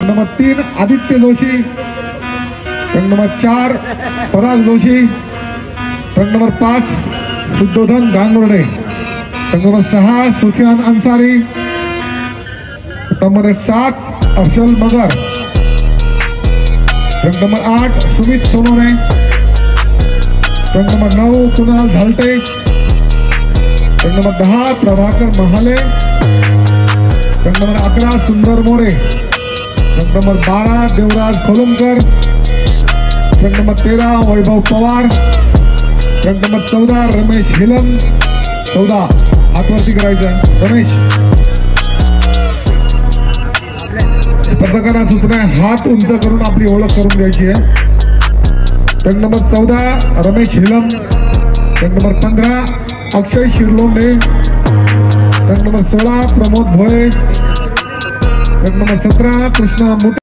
Number 3 Aditya Joshi, रंग number 4 पराग जोशी, रंग number 5 Shuddhodana Gangurde, रंग नंबर 6 सुफियान अंसारी, नंबर 7 अफजल मगर, रंग नंबर 8 सुमित सोनोने, रंग नंबर 9 कुणाल झालटे, रंग नंबर 10 प्रभाकर महाले, रंग नंबर 11 सुंदर मोरे, रंग नंबर 12 देवराज खोलमकर, रंग नंबर 13 वैभव पवार, रंग नंबर 14 रमेश हिलम, 14 हातवरती करायचं रमेश. स्पर्धकांना सूचना आहे हात उंच करून आपली ओळख करून द्यायची आहे. रंग नंबर 14 रमेश हिलम, रंग नंबर 15 अक्षय शिरलोंडे, रंग नंबर 16 प्रमोद भोये, रंग नंबर 17 कृष्णा मुटे.